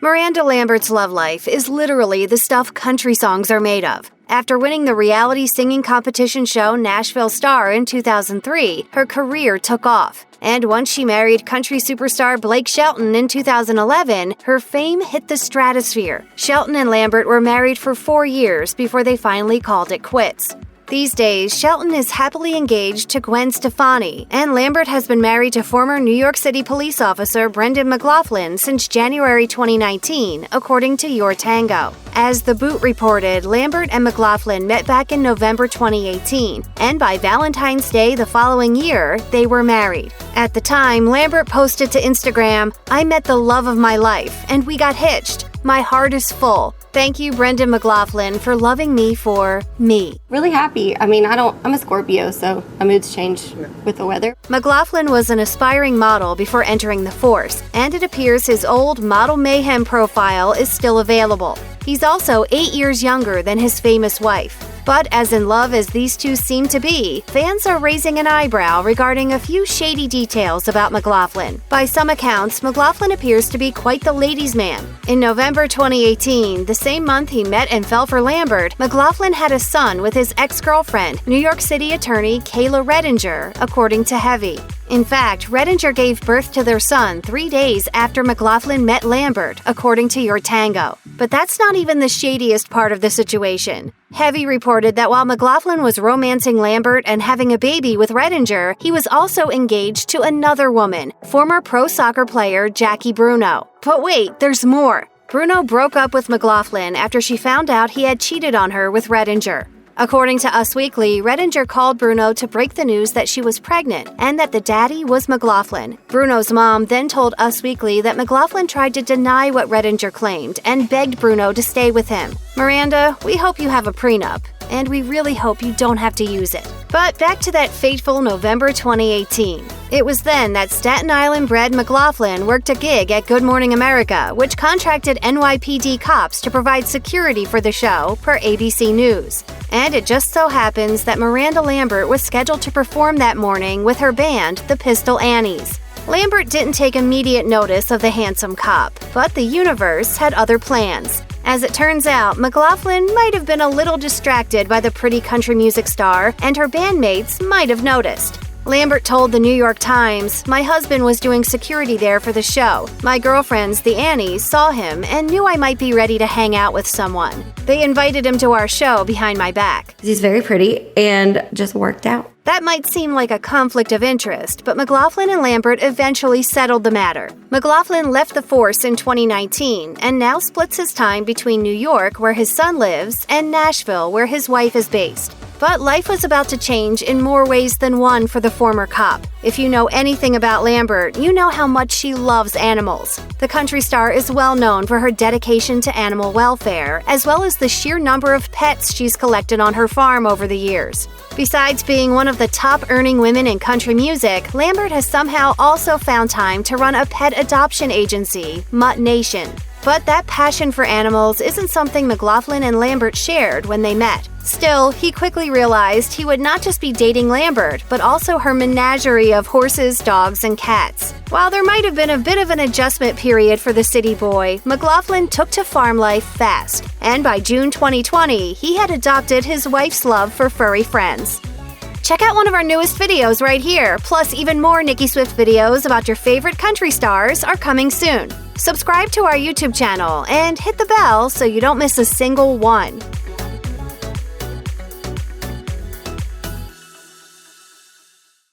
Miranda Lambert's love life is literally the stuff country songs are made of. After winning the reality singing competition show Nashville Star in 2003, her career took off. And once she married country superstar Blake Shelton in 2011, her fame hit the stratosphere. Shelton and Lambert were married for 4 years before they finally called it quits. These days, Shelton is happily engaged to Gwen Stefani, and Lambert has been married to former New York City police officer Brendan McLaughlin since January 2019, according to Your Tango. As The Boot reported, Lambert and McLaughlin met back in November 2018, and by Valentine's Day the following year, they were married. At the time, Lambert posted to Instagram, "I met the love of my life, and we got hitched. My heart is full. Thank you, Brendan McLaughlin, for loving me for me." Really happy. I'm a Scorpio, so my moods change with the weather. McLaughlin was an aspiring model before entering the force, and it appears his old Model Mayhem profile is still available. He's also 8 years younger than his famous wife. But as in love as these two seem to be, fans are raising an eyebrow regarding a few shady details about McLaughlin. By some accounts, McLaughlin appears to be quite the ladies' man. In November 2018, the same month he met and fell for Lambert, McLaughlin had a son with his ex-girlfriend, New York City attorney Kayla Redinger, according to Heavy. In fact, Redinger gave birth to their son 3 days after McLaughlin met Lambert, according to Your Tango. But that's not even the shadiest part of the situation. Heavy reported that while McLaughlin was romancing Lambert and having a baby with Redinger, he was also engaged to another woman, former pro soccer player Jackie Bruno. But wait, there's more. Bruno broke up with McLaughlin after she found out he had cheated on her with Redinger. According to Us Weekly, Redinger called Bruno to break the news that she was pregnant and that the daddy was McLaughlin. Bruno's mom then told Us Weekly that McLaughlin tried to deny what Redinger claimed and begged Bruno to stay with him. Miranda, we hope you have a prenup, and we really hope you don't have to use it. But back to that fateful November 2018. It was then that Staten Island-bred McLaughlin worked a gig at Good Morning America, which contracted NYPD cops to provide security for the show, per ABC News. And it just so happens that Miranda Lambert was scheduled to perform that morning with her band, the Pistol Annies. Lambert didn't take immediate notice of the handsome cop, but the universe had other plans. As it turns out, McLaughlin might have been a little distracted by the pretty country music star, and her bandmates might have noticed. Lambert told the New York Times, "My husband was doing security there for the show. My girlfriends, the Annies, saw him and knew I might be ready to hang out with someone. They invited him to our show behind my back." He's very pretty and just worked out. That might seem like a conflict of interest, but McLaughlin and Lambert eventually settled the matter. McLaughlin left the force in 2019 and now splits his time between New York, where his son lives, and Nashville, where his wife is based. But life was about to change in more ways than one for the former cop. If you know anything about Lambert, you know how much she loves animals. The country star is well known for her dedication to animal welfare, as well as the sheer number of pets she's collected on her farm over the years. Besides being one of the top-earning women in country music, Lambert has somehow also found time to run a pet adoption agency, Mutt Nation. But that passion for animals isn't something McLaughlin and Lambert shared when they met. Still, he quickly realized he would not just be dating Lambert, but also her menagerie of horses, dogs, and cats. While there might have been a bit of an adjustment period for the city boy, McLaughlin took to farm life fast. And by June 2020, he had adopted his wife's love for furry friends. Check out one of our newest videos right here, plus even more Nicki Swift videos about your favorite country stars are coming soon. Subscribe to our YouTube channel and hit the bell so you don't miss a single one.